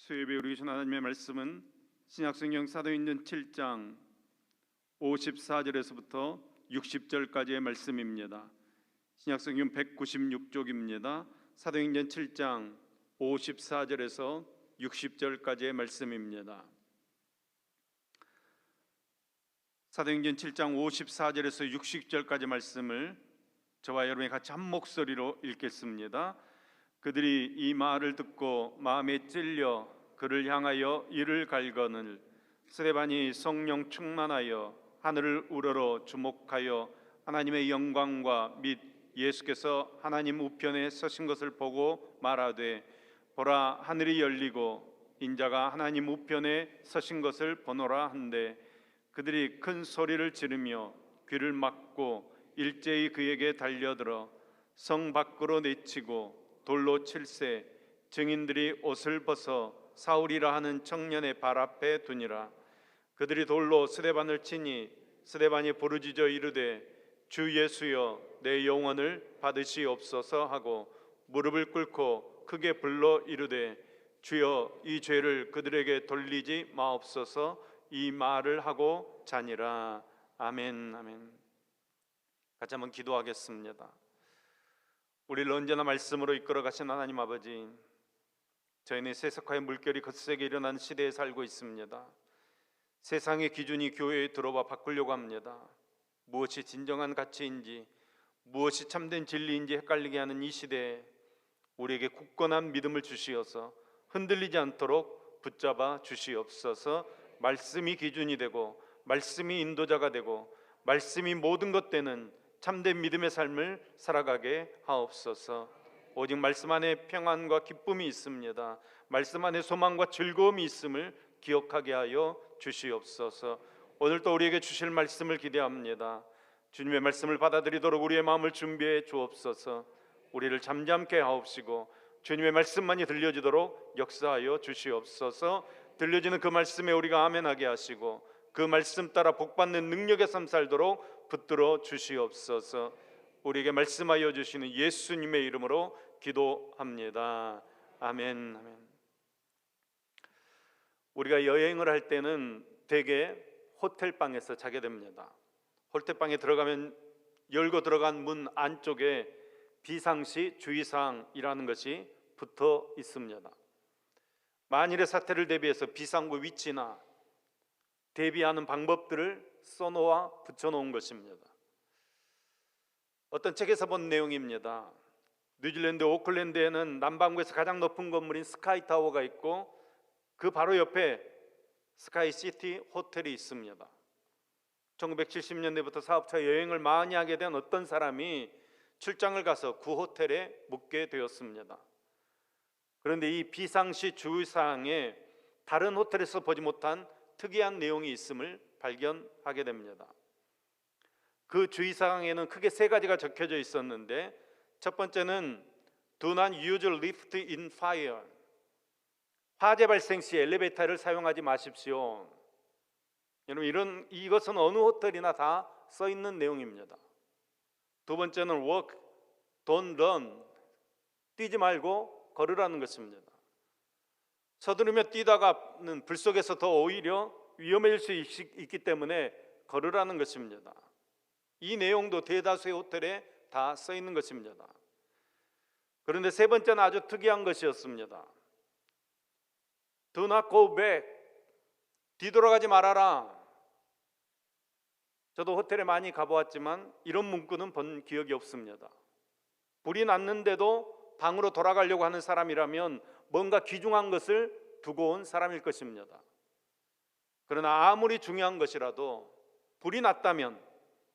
수요예배 우리 주신 하나님의 말씀은 신약성경 사도행전 7장 54절에서부터 60절까지의 말씀입니다. 신약성경 196쪽입니다. 사도행전 7장 54절에서 60절까지의 말씀입니다. 사도행전 7장 54절에서 60절까지 말씀을 저와 여러분이 같이 한 목소리로 읽겠습니다. 그들이 이 말을 듣고 마음에 찔려 그를 향하여 이를 갈거늘 스데반이 성령 충만하여 하늘을 우러러 주목하여 하나님의 영광과 및 예수께서 하나님 우편에 서신 것을 보고 말하되 보라 하늘이 열리고 인자가 하나님 우편에 서신 것을 보노라 한데 그들이 큰 소리를 지르며 귀를 막고 일제히 그에게 달려들어 성 밖으로 내치고 돌로 칠세 증인들이 옷을 벗어 사울이라 하는 청년의 발 앞에 두니라. 그들이 돌로 스데반을 치니 스데반이 부르짖어 이르되 주 예수여 내 영혼을 받으시옵소서 하고 무릎을 꿇고 크게 불러 이르되 주여 이 죄를 그들에게 돌리지 마옵소서 이 말을 하고 자니라. 아멘. 아멘. 같이 한번 기도하겠습니다. 우리를 언제나 말씀으로 이끌어 가신 하나님 아버지, 저희는 세속화의 물결이 거세게 일어나는 시대에 살고 있습니다. 세상의 기준이 교회에 들어와 바꾸려고 합니다. 무엇이 진정한 가치인지, 무엇이 참된 진리인지 헷갈리게 하는 이 시대에 우리에게 굳건한 믿음을 주시어서 흔들리지 않도록 붙잡아 주시옵소서. 말씀이 기준이 되고 말씀이 인도자가 되고 말씀이 모든 것 되는 참된 믿음의 삶을 살아가게 하옵소서. 오직 말씀 안에 평안과 기쁨이 있습니다. 말씀 안에 소망과 즐거움이 있음을 기억하게 하여 주시옵소서. 오늘도 우리에게 주실 말씀을 기대합니다. 주님의 말씀을 받아들이도록 우리의 마음을 준비해 주옵소서. 우리를 잠잠케 하옵시고 주님의 말씀만이 들려지도록 역사하여 주시옵소서. 들려지는 그 말씀에 우리가 아멘하게 하시고 그 말씀 따라 복받는 능력의 삶 살도록 붙들어 주시옵소서. 우리에게 말씀하여 주시는 예수님의 이름으로 기도합니다. 아멘. 아멘. 우리가 여행을 할 때는 대개 호텔방에서 자게 됩니다. 호텔방에 들어가면 열고 들어간 문 안쪽에 비상시 주의사항이라는 것이 붙어 있습니다. 만일의 사태를 대비해서 비상구 위치나 대비하는 방법들을 써놓아 붙여놓은 것입니다. 어떤 책에서 본 내용입니다. 뉴질랜드 오클랜드에는 남반구에서 가장 높은 건물인 스카이타워가 있고 그 바로 옆에 스카이시티 호텔이 있습니다. 1970년대부터 사업차 여행을 많이 하게 된 어떤 사람이 출장을 가서 그 호텔에 묵게 되었습니다. 그런데 이 비상시 주의사항에 다른 호텔에서 보지 못한 특이한 내용이 있음을 발견하게 됩니다. 그 주의사항에는 크게 세 가지가 적혀져 있었는데 첫 번째는 Do not use lift in fire. 화재 발생 시 엘리베이터를 사용하지 마십시오. 여러분 이것은 어느 호텔이나 다 써 있는 내용입니다. 두 번째는 walk, don't run. 뛰지 말고 걸으라는 것입니다. 서두르며 뛰다가는 불 속에서 더 오히려 위험해질 수 있기 때문에 걸으라는 것입니다. 이 내용도 대다수의 호텔에 다 써 있는 것입니다. 그런데 세 번째는 아주 특이한 것이었습니다. Do not go back. 뒤돌아가지 말아라. 저도 호텔에 많이 가보았지만 이런 문구는 본 기억이 없습니다. 불이 났는데도 방으로 돌아가려고 하는 사람이라면 뭔가 귀중한 것을 두고 온 사람일 것입니다. 그러나 아무리 중요한 것이라도 불이 났다면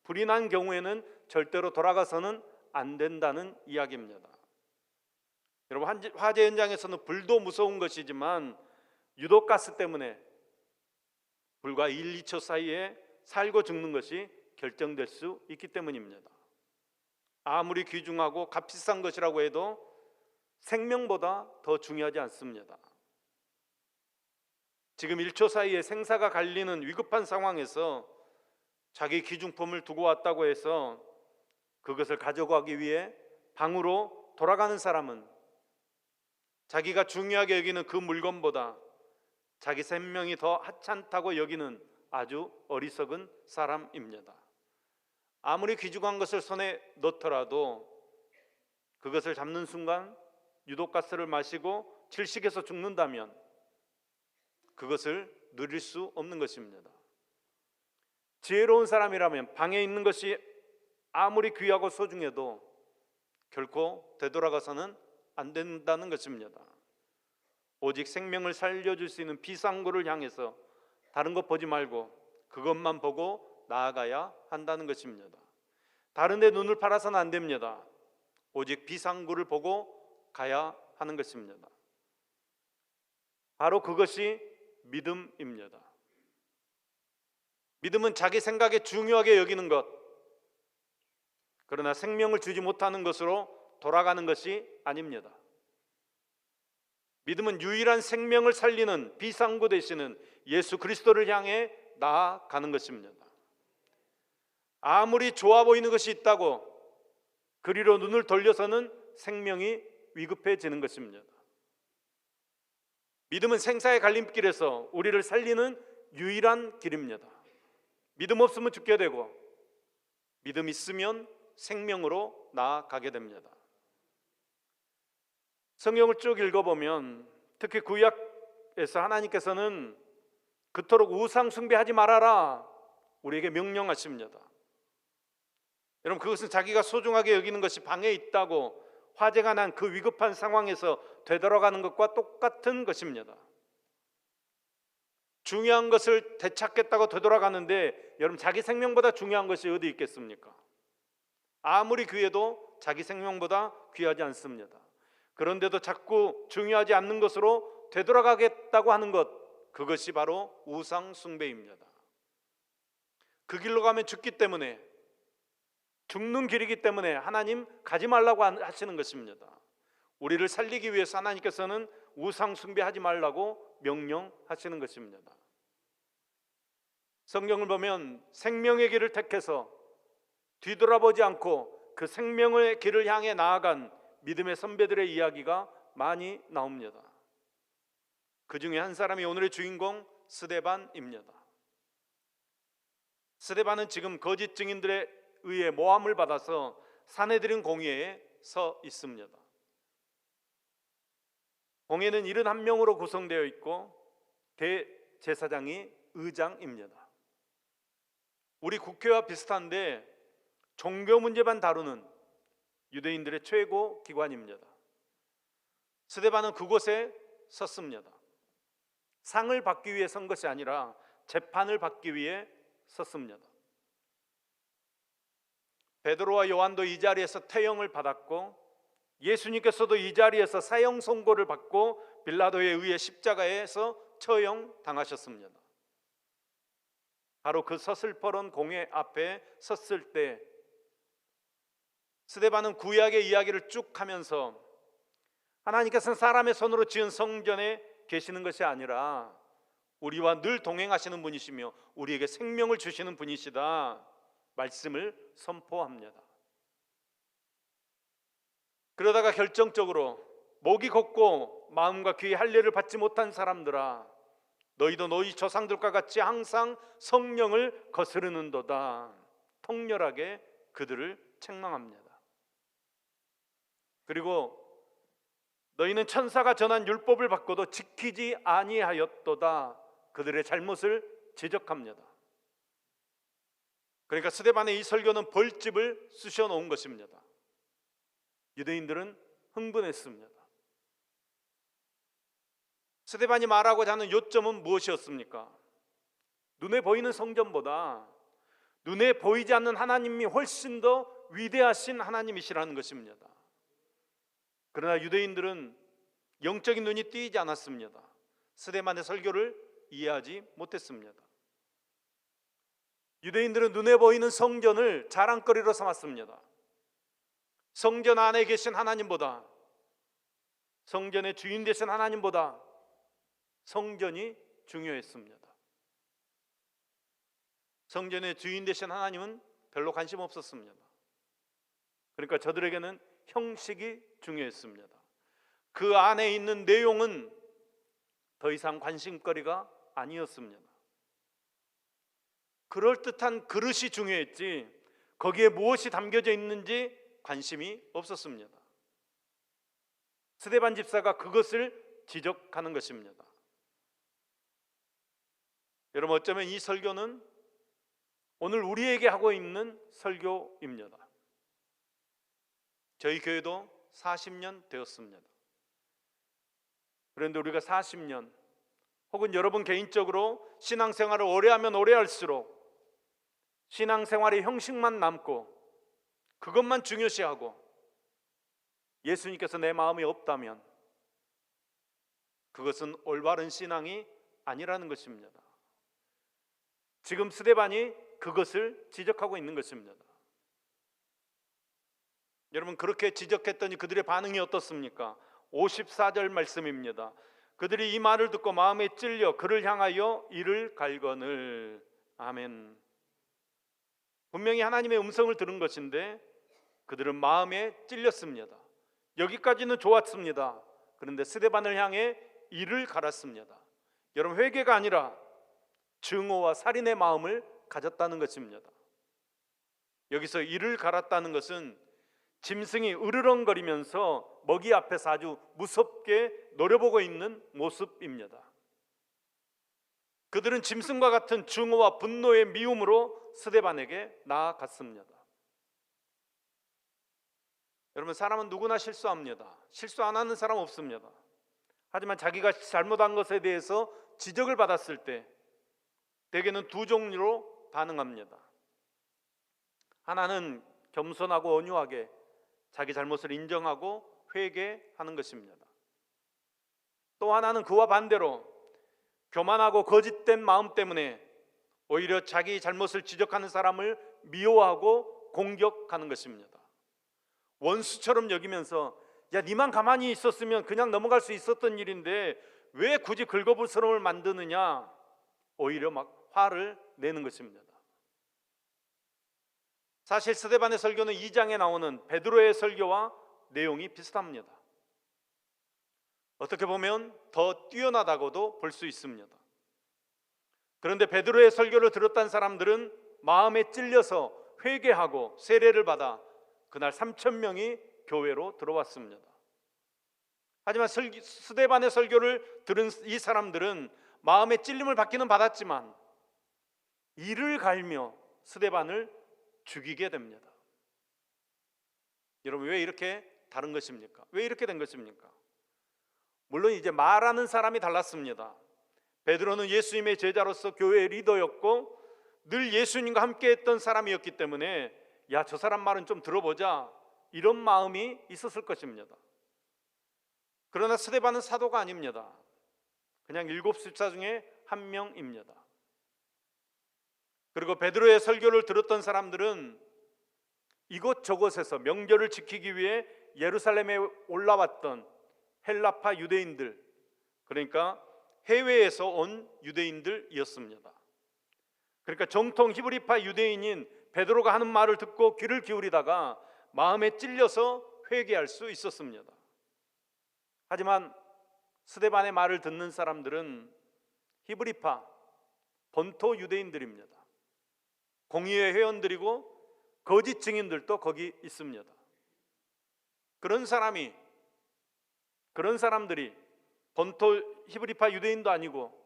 불이 난 경우에는 절대로 돌아가서는 안 된다는 이야기입니다. 여러분 화재 현장에서는 불도 무서운 것이지만 유독 가스 때문에 불과 1, 2초 사이에 살고 죽는 것이 결정될 수 있기 때문입니다. 아무리 귀중하고 값비싼 것이라고 해도 생명보다 더 중요하지 않습니다. 지금 1초 사이에 생사가 갈리는 위급한 상황에서 자기 귀중품을 두고 왔다고 해서 그것을 가져가기 위해 방으로 돌아가는 사람은 자기가 중요하게 여기는 그 물건보다 자기 생명이 더 하찮다고 여기는 아주 어리석은 사람입니다. 아무리 귀중한 것을 손에 넣더라도 그것을 잡는 순간 유독가스를 마시고 질식해서 죽는다면 그것을 누릴 수 없는 것입니다. 지혜로운 사람이라면 방에 있는 것이 아무리 귀하고 소중해도 결코 되돌아가서는 안 된다는 것입니다. 오직 생명을 살려줄 수 있는 비상구를 향해서 다른 것 보지 말고 그것만 보고 나아가야 한다는 것입니다. 다른 데 눈을 팔아서는 안 됩니다. 오직 비상구를 보고 가야 하는 것입니다. 바로 그것이 믿음입니다. 믿음은 자기 생각에 중요하게 여기는 것, 그러나 생명을 주지 못하는 것으로 돌아가는 것이 아닙니다. 믿음은 유일한 생명을 살리는 비상구 되시는 예수 그리스도를 향해 나아가는 것입니다. 아무리 좋아 보이는 것이 있다고 그리로 눈을 돌려서는 생명이 위급해지는 것입니다. 믿음은 생사의 갈림길에서 우리를 살리는 유일한 길입니다. 믿음 없으면 죽게 되고 믿음 있으면 생명으로 나아가게 됩니다. 성경을 쭉 읽어보면 특히 구약에서 하나님께서는 그토록 우상 숭배하지 말아라 우리에게 명령하십니다. 여러분, 그것은 자기가 소중하게 여기는 것이 방에 있다고 화재가 난 그 위급한 상황에서 되돌아가는 것과 똑같은 것입니다. 중요한 것을 되찾겠다고 되돌아가는데 여러분, 자기 생명보다 중요한 것이 어디 있겠습니까? 아무리 귀해도 자기 생명보다 귀하지 않습니다. 그런데도 자꾸 중요하지 않는 것으로 되돌아가겠다고 하는 것, 그것이 바로 우상 숭배입니다. 그 길로 가면 죽기 때문에, 죽는 길이기 때문에 하나님 가지 말라고 하시는 것입니다. 우리를 살리기 위해서 하나님께서는 우상 숭배하지 말라고 명령하시는 것입니다. 성경을 보면 생명의 길을 택해서 뒤돌아보지 않고 그 생명의 길을 향해 나아간 믿음의 선배들의 이야기가 많이 나옵니다. 그 중에 한 사람이 오늘의 주인공 스데반입니다. 스데반은 지금 거짓 증인들에 의해 모함을 받아서 사내들인 공회에 서 있습니다. 공회는 71명으로 구성되어 있고 대제사장이 의장입니다. 우리 국회와 비슷한데 종교 문제만 다루는 유대인들의 최고 기관입니다. 스데반은 그곳에 섰습니다. 상을 받기 위해 선 것이 아니라 재판을 받기 위해 섰습니다. 베드로와 요한도 이 자리에서 태형을 받았고 예수님께서도 이 자리에서 사형 선고를 받고 빌라도에 의해 십자가에서 처형당하셨습니다. 바로 그 서슬퍼런 공회 앞에 섰을 때 스데반은 구약의 이야기를 쭉 하면서 하나님께서는 사람의 손으로 지은 성전에 계시는 것이 아니라 우리와 늘 동행하시는 분이시며 우리에게 생명을 주시는 분이시다 말씀을 선포합니다. 그러다가 결정적으로 목이 곱고 마음과 귀의 할례를 받지 못한 사람들아, 너희도 너희 조상들과 같이 항상 성령을 거스르는도다 통렬하게 그들을 책망합니다. 그리고 너희는 천사가 전한 율법을 받고도 지키지 아니하였도다 그들의 잘못을 지적합니다. 그러니까 스데반의 이 설교는 벌집을 쑤셔 놓은 것입니다. 유대인들은 흥분했습니다. 스데반이 말하고자 하는 요점은 무엇이었습니까? 눈에 보이는 성전보다 눈에 보이지 않는 하나님이 훨씬 더 위대하신 하나님이시라는 것입니다. 그러나 유대인들은 영적인 눈이 띄지 않았습니다. 스데반의 설교를 이해하지 못했습니다. 유대인들은 눈에 보이는 성전을 자랑거리로 삼았습니다. 성전 안에 계신 하나님보다, 성전의 주인 되신 하나님보다 성전이 중요했습니다. 성전의 주인 되신 하나님은 별로 관심 없었습니다. 그러니까 저들에게는 형식이 중요했습니다. 그 안에 있는 내용은 더 이상 관심거리가 아니었습니다. 그럴듯한 그릇이 중요했지 거기에 무엇이 담겨져 있는지 관심이 없었습니다. 스데반 집사가 그것을 지적하는 것입니다. 여러분, 어쩌면 이 설교는 오늘 우리에게 하고 있는 설교입니다. 저희 교회도 40년 되었습니다. 그런데 우리가 40년 혹은 여러분 개인적으로 신앙생활을 오래하면 오래할수록 신앙생활의 형식만 남고 그것만 중요시하고 예수님께서 내 마음에 없다면 그것은 올바른 신앙이 아니라는 것입니다. 지금 스데반이 그것을 지적하고 있는 것입니다. 여러분, 그렇게 지적했더니 그들의 반응이 어떻습니까? 54절 말씀입니다. 그들이 이 말을 듣고 마음에 찔려 그를 향하여 이를 갈거늘. 아멘. 분명히 하나님의 음성을 들은 것인데 그들은 마음에 찔렸습니다. 여기까지는 좋았습니다. 그런데 스데반을 향해 이를 갈았습니다. 여러분, 회개가 아니라 증오와 살인의 마음을 가졌다는 것입니다. 여기서 이를 갈았다는 것은 짐승이 으르렁거리면서 먹이 앞에서 아주 무섭게 노려보고 있는 모습입니다. 그들은 짐승과 같은 증오와 분노의 미움으로 스데반에게 나아갔습니다. 여러분, 사람은 누구나 실수합니다. 실수 안 하는 사람 없습니다. 하지만 자기가 잘못한 것에 대해서 지적을 받았을 때 대개는 두 종류로 반응합니다. 하나는 겸손하고 온유하게 자기 잘못을 인정하고 회개하는 것입니다. 또 하나는 그와 반대로 교만하고 거짓된 마음 때문에 오히려 자기 잘못을 지적하는 사람을 미워하고 공격하는 것입니다. 원수처럼 여기면서 야, 니만 가만히 있었으면 그냥 넘어갈 수 있었던 일인데 왜 굳이 긁어부스럼을 만드느냐, 오히려 막 화를 내는 것입니다. 사실 스데반의 설교는 2장에 나오는 베드로의 설교와 내용이 비슷합니다. 어떻게 보면 더 뛰어나다고도 볼 수 있습니다. 그런데 베드로의 설교를 들었던 사람들은 마음에 찔려서 회개하고 세례를 받아 그날 3,000명이 교회로 들어왔습니다. 하지만 스데반의 설교를 들은 이 사람들은 마음에 찔림을 받기는 받았지만 이를 갈며 스데반을 죽이게 됩니다. 여러분, 왜 이렇게 다른 것입니까? 왜 이렇게 된 것입니까? 물론 이제 말하는 사람이 달랐습니다. 베드로는 예수님의 제자로서 교회의 리더였고 늘 예수님과 함께 했던 사람이었기 때문에 야, 저 사람 말은 좀 들어보자, 이런 마음이 있었을 것입니다. 그러나 스데반은 사도가 아닙니다. 그냥 7 집사 중에 한 명입니다. 그리고 베드로의 설교를 들었던 사람들은 이곳저곳에서 명절을 지키기 위해 예루살렘에 올라왔던 헬라파 유대인들, 그러니까 해외에서 온 유대인들이었습니다. 그러니까 정통 히브리파 유대인인 베드로가 하는 말을 듣고 귀를 기울이다가 마음에 찔려서 회개할 수 있었습니다. 하지만 스데반의 말을 듣는 사람들은 히브리파 본토 유대인들입니다. 공의회 회원들이고 거짓 증인들도 거기 있습니다. 그런 사람들이 본토 히브리파 유대인도 아니고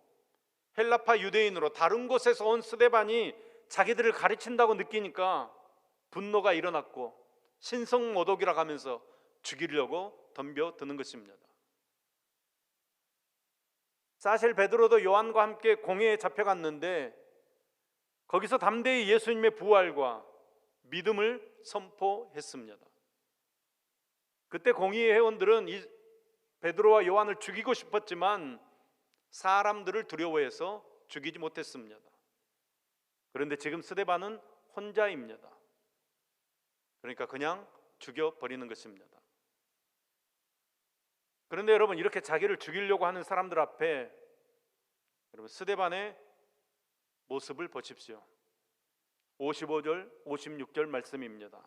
헬라파 유대인으로 다른 곳에서 온 스데반이 자기들을 가르친다고 느끼니까 분노가 일어났고 신성모독이라고 하면서 죽이려고 덤벼드는 것입니다. 사실 베드로도 요한과 함께 공회에 잡혀갔는데 거기서 담대히 예수님의 부활과 믿음을 선포했습니다. 그때 공의회 회원들은 이 베드로와 요한을 죽이고 싶었지만 사람들을 두려워해서 죽이지 못했습니다. 그런데 지금 스데반은 혼자입니다. 그러니까 그냥 죽여버리는 것입니다. 그런데 여러분, 이렇게 자기를 죽이려고 하는 사람들 앞에 여러분 스데반의 모습을 보십시오. 55절 56절 말씀입니다.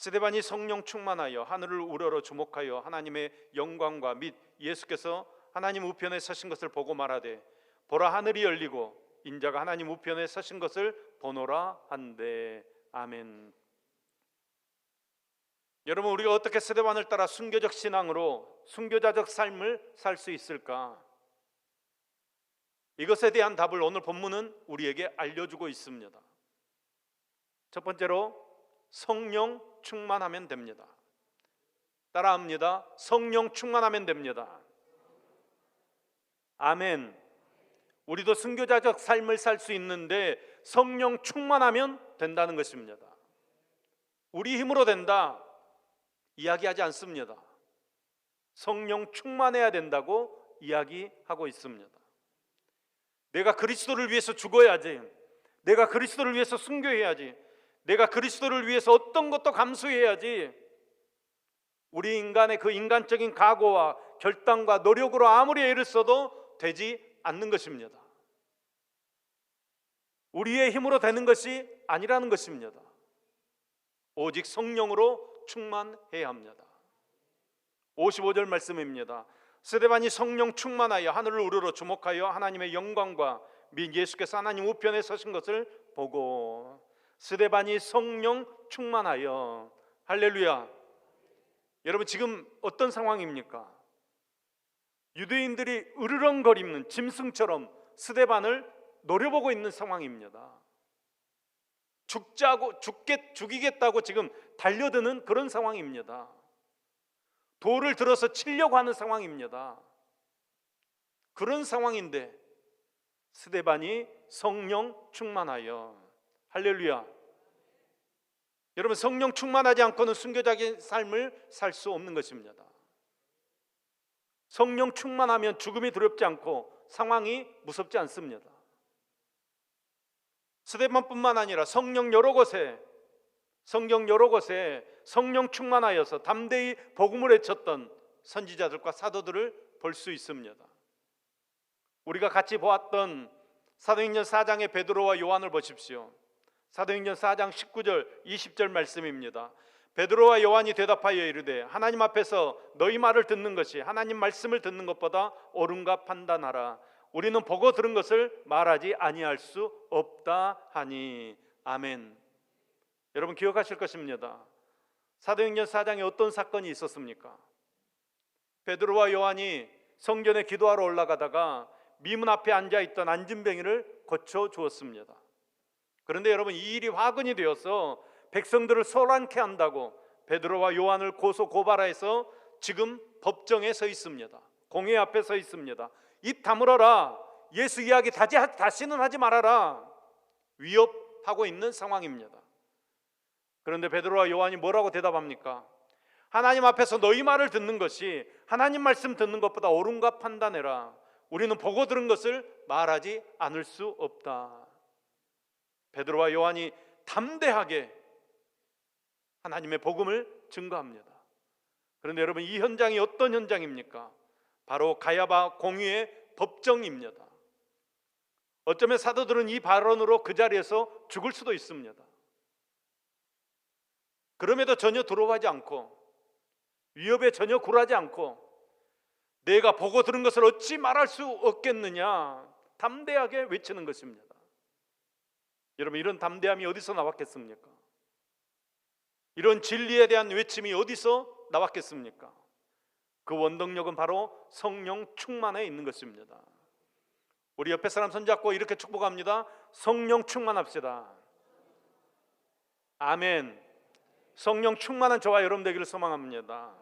스데반이 성령 충만하여 하늘을 우러러 주목하여 하나님의 영광과 및 예수께서 하나님 우편에 서신 것을 보고 말하되 보라 하늘이 열리고 인자가 하나님 우편에 서신 것을 보노라 한대. 아멘. 여러분, 우리가 어떻게 스데반을 따라 순교적 신앙으로 순교자적 삶을 살 수 있을까? 이것에 대한 답을 오늘 본문은 우리에게 알려주고 있습니다. 첫 번째로 성령 충만하면 됩니다. 따라합니다. 성령 충만하면 됩니다. 아멘. 우리도 순교자적 삶을 살 수 있는데 성령 충만하면 된다는 것입니다. 우리 힘으로 된다 이야기하지 않습니다. 성령 충만해야 된다고 이야기하고 있습니다. 내가 그리스도를 위해서 죽어야지, 내가 그리스도를 위해서 순교해야지, 내가 그리스도를 위해서 어떤 것도 감수해야지, 우리 인간의 그 인간적인 각오와 결단과 노력으로 아무리 애를 써도 되지 않는 것입니다. 우리의 힘으로 되는 것이 아니라는 것입니다. 오직 성령으로 충만해야 합니다. 55절 말씀입니다. 스데반이 성령 충만하여 하늘을 우러러 주목하여 하나님의 영광과 및 예수께서 하나님 우편에 서신 것을 보고. 스데반이 성령 충만하여. 할렐루야. 여러분, 지금 어떤 상황입니까? 유대인들이 으르렁거리는 짐승처럼 스데반을 노려보고 있는 상황입니다. 죽이겠다고 지금 달려드는 그런 상황입니다. 돌을 들어서 치려고 하는 상황입니다. 그런 상황인데 스데반이 성령 충만하여. 할렐루야. 여러분, 성령 충만하지 않고는 순교자의 삶을 살 수 없는 것입니다. 성령 충만하면 죽음이 두렵지 않고 상황이 무섭지 않습니다. 스데반뿐만 아니라 성령 여러 곳에 성령 충만하여서 담대히 복음을 외쳤던 선지자들과 사도들을 볼 수 있습니다. 우리가 같이 보았던 사도행전 4장의 베드로와 요한을 보십시오. 사도행전 4장 19절 20절 말씀입니다. 베드로와 요한이 대답하여 이르되 하나님 앞에서 너희 말을 듣는 것이 하나님 말씀을 듣는 것보다 옳은가 판단하라. 우리는 보고 들은 것을 말하지 아니할 수 없다 하니. 아멘. 여러분, 기억하실 것입니다. 사도행전 4장에 어떤 사건이 있었습니까? 베드로와 요한이 성전에 기도하러 올라가다가 미문 앞에 앉아있던 안진뱅이를 고쳐주었습니다. 그런데 여러분, 이 일이 화근이 되어서 백성들을 소란케 한다고 베드로와 요한을 고발해서 지금 법정에 서 있습니다. 공회 앞에 서 있습니다. 입 다물어라. 예수 이야기 다시는 하지 말아라. 위협하고 있는 상황입니다. 그런데 베드로와 요한이 뭐라고 대답합니까? 하나님 앞에서 너희 말을 듣는 것이 하나님 말씀 듣는 것보다 옳은가 판단해라. 우리는 보고 들은 것을 말하지 않을 수 없다. 베드로와 요한이 담대하게 하나님의 복음을 증거합니다. 그런데 여러분, 이 현장이 어떤 현장입니까? 바로 가야바 공의의 법정입니다. 어쩌면 사도들은 이 발언으로 그 자리에서 죽을 수도 있습니다. 그럼에도 전혀 두려워하지 않고 위협에 전혀 굴하지 않고 내가 보고 들은 것을 어찌 말할 수 없겠느냐 담대하게 외치는 것입니다. 여러분, 이런 담대함이 어디서 나왔겠습니까? 이런 진리에 대한 외침이 어디서 나왔겠습니까? 그 원동력은 바로 성령 충만에 있는 것입니다. 우리 옆에 사람 손잡고 이렇게 축복합니다. 성령 충만합시다. 아멘. 성령 충만한 저와 여러분 되기를 소망합니다.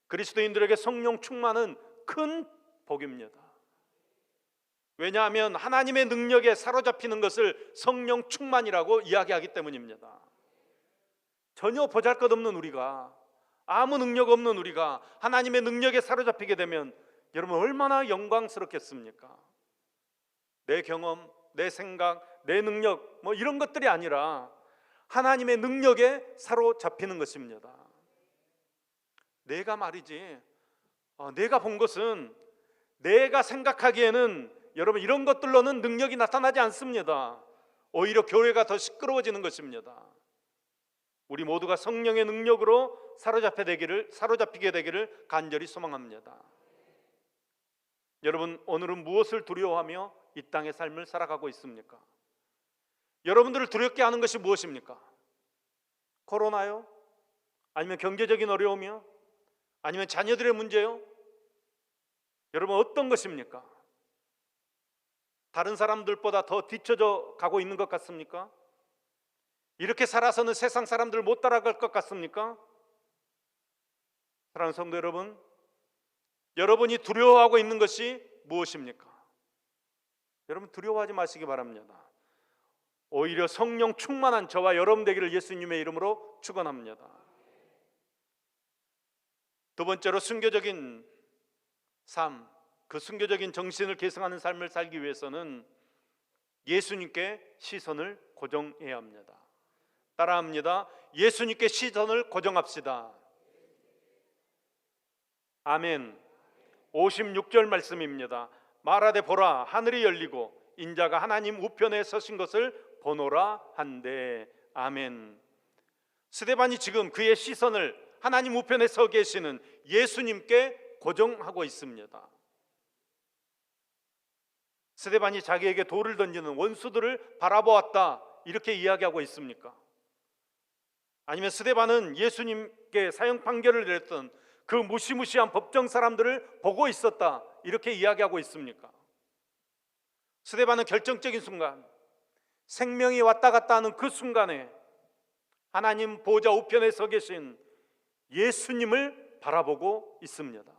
그리스도인들에게 성령 충만은 큰 복입니다. 왜냐하면 하나님의 능력에 사로잡히는 것을 성령 충만이라고 이야기하기 때문입니다. 전혀 보잘것없는 우리가, 아무 능력 없는 우리가 하나님의 능력에 사로잡히게 되면 여러분 얼마나 영광스럽겠습니까? 내 경험, 내 생각, 내 능력 뭐 이런 것들이 아니라 하나님의 능력에 사로잡히는 것입니다. 내가 말이지, 내가 본 것은, 내가 생각하기에는 여러분 이런 것들로는 능력이 나타나지 않습니다. 오히려 교회가 더 시끄러워지는 것입니다. 우리 모두가 성령의 능력으로 사로잡히게 되기를 간절히 소망합니다. 여러분, 오늘은 무엇을 두려워하며 이 땅의 삶을 살아가고 있습니까? 여러분들을 두렵게 하는 것이 무엇입니까? 코로나요? 아니면 경제적인 어려움이요? 아니면 자녀들의 문제요? 여러분, 어떤 것입니까? 다른 사람들보다 더 뒤처져 가고 있는 것 같습니까? 이렇게 살아서는 세상 사람들 못 따라갈 것 같습니까? 사랑하는 성도 여러분, 여러분이 두려워하고 있는 것이 무엇입니까? 여러분, 두려워하지 마시기 바랍니다. 오히려 성령 충만한 저와 여러분 되기를 예수님의 이름으로 축원합니다. 두 번째로 순교적인 삶, 그 순교적인 정신을 계승하는 삶을 살기 위해서는 예수님께 시선을 고정해야 합니다. 따라합니다. 예수님께 시선을 고정합시다. 아멘. 56절 말씀입니다. 말하되 보라, 하늘이 열리고 인자가 하나님 우편에 서신 것을 보노라 한데. 아멘. 스데반이 지금 그의 시선을 하나님 우편에 서 계시는 예수님께 고정하고 있습니다. 스데반이 자기에게 돌을 던지는 원수들을 바라보았다, 이렇게 이야기하고 있습니까? 아니면 스데반은 예수님께 사형 판결을 내렸던 그 무시무시한 법정 사람들을 보고 있었다, 이렇게 이야기하고 있습니까? 스데반은 결정적인 순간, 생명이 왔다 갔다 하는 그 순간에 하나님 보좌 우편에 서 계신 예수님을 바라보고 있습니다.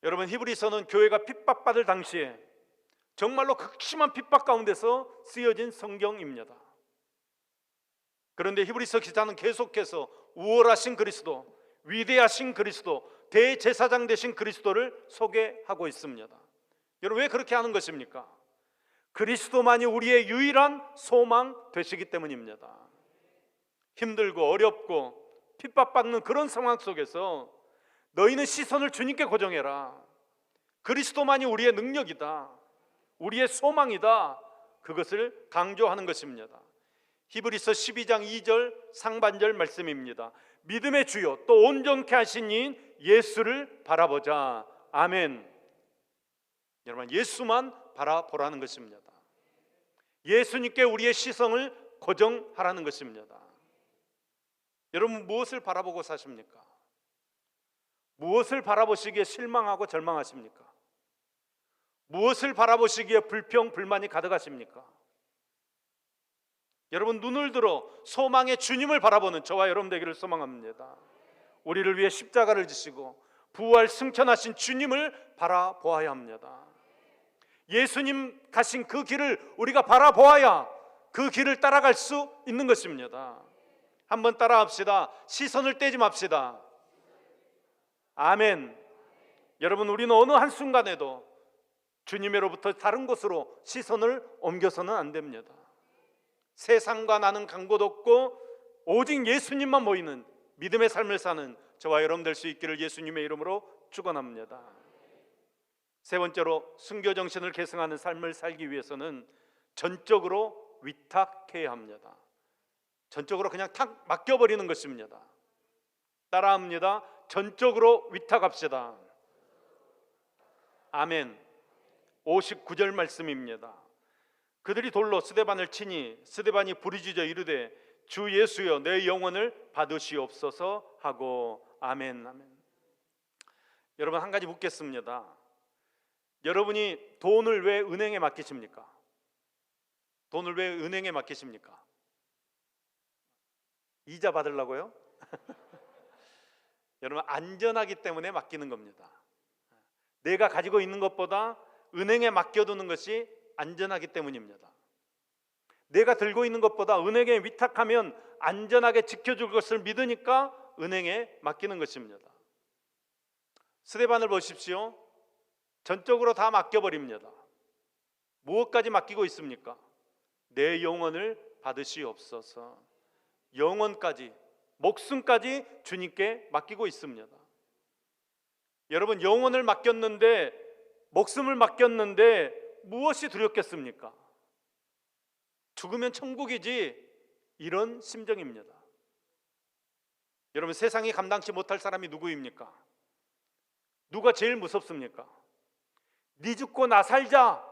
여러분, 히브리서는 교회가 핍박받을 당시에 정말로 극심한 핍박 가운데서 쓰여진 성경입니다. 그런데 히브리서 기자는 계속해서 우월하신 그리스도, 위대하신 그리스도, 대제사장 되신 그리스도를 소개하고 있습니다. 여러분, 왜 그렇게 하는 것입니까? 그리스도만이 우리의 유일한 소망 되시기 때문입니다. 힘들고 어렵고 핍박받는 그런 상황 속에서 너희는 시선을 주님께 고정해라. 그리스도만이 우리의 능력이다, 우리의 소망이다, 그것을 강조하는 것입니다. 히브리서 12장 2절 상반절 말씀입니다. 믿음의 주요 또 온전케 하신 이인 예수를 바라보자. 아멘. 여러분, 예수만 바라보라는 것입니다. 예수님께 우리의 시선을 고정하라는 것입니다. 여러분, 무엇을 바라보고 사십니까? 무엇을 바라보시기에 실망하고 절망하십니까? 무엇을 바라보시기에 불평, 불만이 가득하십니까? 여러분, 눈을 들어 소망의 주님을 바라보는 저와 여러분 되기를 소망합니다. 우리를 위해 십자가를 지시고 부활 승천하신 주님을 바라보아야 합니다. 예수님 가신 그 길을 우리가 바라보아야 그 길을 따라갈 수 있는 것입니다. 한번 따라합시다. 시선을 떼지 맙시다. 아멘. 여러분, 우리는 어느 한순간에도 주님으로부터 다른 곳으로 시선을 옮겨서는 안 됩니다. 세상과 나는 간 곳 없고 오직 예수님만 모이는 믿음의 삶을 사는 저와 여러분 될 수 있기를 예수님의 이름으로 축원합니다. 세 번째로, 순교 정신을 계승하는 삶을 살기 위해서는 전적으로 위탁해야 합니다. 전적으로 그냥 탁 맡겨버리는 것입니다. 따라합니다. 전적으로 위탁합시다. 아멘. 59절 말씀입니다. 그들이 돌로 스데반을 치니 스데반이 부르짖어 이르되 주 예수여 내 영혼을 받으시옵소서 하고. 아멘. 아멘. 여러분, 한 가지 묻겠습니다. 여러분이 돈을 왜 은행에 맡기십니까? 돈을 왜 은행에 맡기십니까? 이자 받으려고요? 여러분, 안전하기 때문에 맡기는 겁니다. 내가 가지고 있는 것보다 은행에 맡겨두는 것이 안전하기 때문입니다. 내가 들고 있는 것보다 은행에 위탁하면 안전하게 지켜줄 것을 믿으니까 은행에 맡기는 것입니다. 스데반을 보십시오. 전적으로 다 맡겨버립니다. 무엇까지 맡기고 있습니까? 내 영혼을 받으시옵소서. 영혼까지, 목숨까지 주님께 맡기고 있습니다. 여러분, 영혼을 맡겼는데, 목숨을 맡겼는데 무엇이 두렵겠습니까? 죽으면 천국이지 이런 심정입니다. 여러분, 세상이 감당치 못할 사람이 누구입니까? 누가 제일 무섭습니까? 네 죽고 나 살자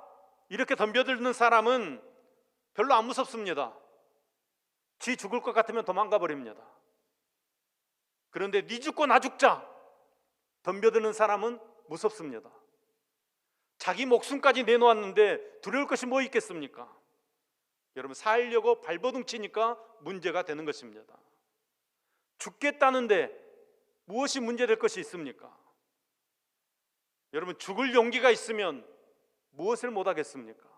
이렇게 덤벼드는 사람은 별로 안 무섭습니다. 지 죽을 것 같으면 도망가 버립니다. 그런데 네 죽고 나 죽자 덤벼드는 사람은 무섭습니다. 자기 목숨까지 내놓았는데 두려울 것이 뭐 있겠습니까? 여러분, 살려고 발버둥 치니까 문제가 되는 것입니다. 죽겠다는데 무엇이 문제될 것이 있습니까? 여러분, 죽을 용기가 있으면 무엇을 못하겠습니까?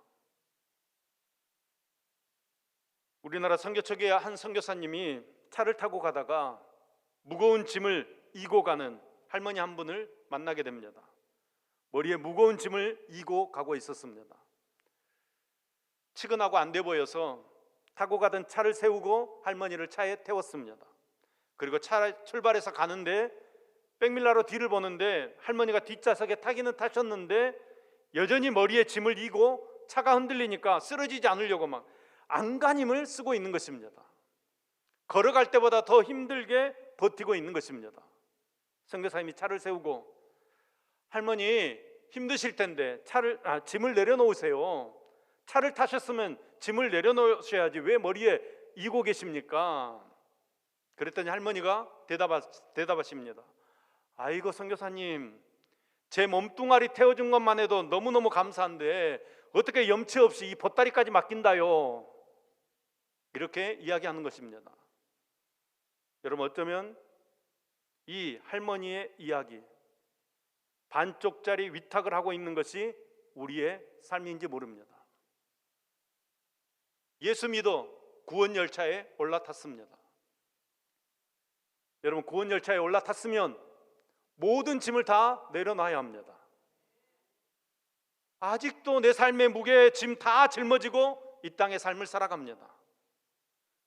우리나라 선교처계의 한 선교사님이 차를 타고 가다가 무거운 짐을 이고 가는 할머니 한 분을 만나게 됩니다. 머리에 무거운 짐을 이고 가고 있었습니다. 치근하고 안 돼 보여서 타고 가던 차를 세우고 할머니를 차에 태웠습니다. 그리고 차 출발해서 가는데 백밀러로 뒤를 보는데 할머니가 뒷좌석에 타기는 타셨는데 여전히 머리에 짐을 이고 차가 흔들리니까 쓰러지지 않으려고 막 안간힘을 쓰고 있는 것입니다. 걸어갈 때보다 더 힘들게 버티고 있는 것입니다. 선교사님이 차를 세우고 할머니 힘드실 텐데 짐을 내려놓으세요. 차를 타셨으면 짐을 내려놓으셔야지 왜 머리에 이고 계십니까? 그랬더니 할머니가 대답하십니다. 아이고 선교사님, 제 몸뚱아리 태워준 것만 해도 너무너무 감사한데 어떻게 염치 없이 이 보따리까지 맡긴다요? 이렇게 이야기하는 것입니다. 여러분, 어쩌면 이 할머니의 이야기, 반쪽짜리 위탁을 하고 있는 것이 우리의 삶인지 모릅니다. 예수 믿어 구원열차에 올라탔습니다. 여러분, 구원열차에 올라탔으면 모든 짐을 다 내려놔야 합니다. 아직도 내 삶의 무게 짐 다 짊어지고 이 땅의 삶을 살아갑니다.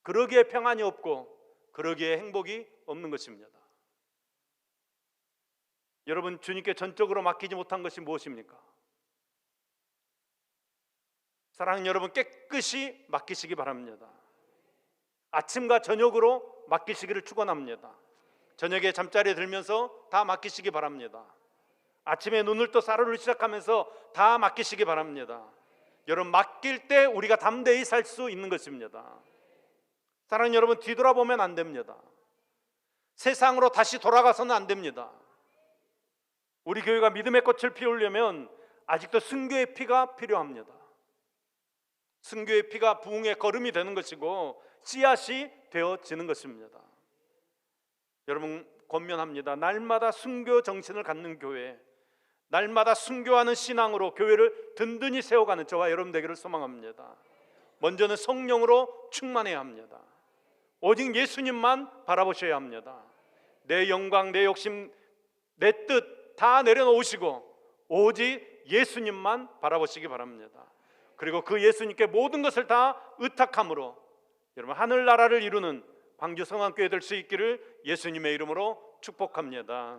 그러기에 평안이 없고 그러기에 행복이 없는 것입니다. 여러분, 주님께 전적으로 맡기지 못한 것이 무엇입니까? 사랑하는 여러분, 깨끗이 맡기시기 바랍니다. 아침과 저녁으로 맡기시기를 축원합니다. 저녁에 잠자리에 들면서 다 맡기시기 바랍니다. 아침에 눈을 떠 하루를 시작하면서 다 맡기시기 바랍니다. 여러분, 맡길 때 우리가 담대히 살 수 있는 것입니다. 사랑하는 여러분, 뒤돌아보면 안 됩니다. 세상으로 다시 돌아가서는 안 됩니다. 우리 교회가 믿음의 꽃을 피우려면 아직도 순교의 피가 필요합니다. 순교의 피가 부흥의 걸음이 되는 것이고 씨앗이 되어지는 것입니다. 여러분, 권면합니다. 날마다 순교 정신을 갖는 교회, 날마다 순교하는 신앙으로 교회를 든든히 세워가는 저와 여러분 되기를 소망합니다. 먼저는 성령으로 충만해야 합니다. 오직 예수님만 바라보셔야 합니다. 내 영광, 내 욕심, 내 뜻 다 내려놓으시고 오직 예수님만 바라보시기 바랍니다. 그리고 그 예수님께 모든 것을 다 의탁함으로 여러분, 하늘나라를 이루는 광주 성안교회 될 수 있기를 예수님의 이름으로 축복합니다.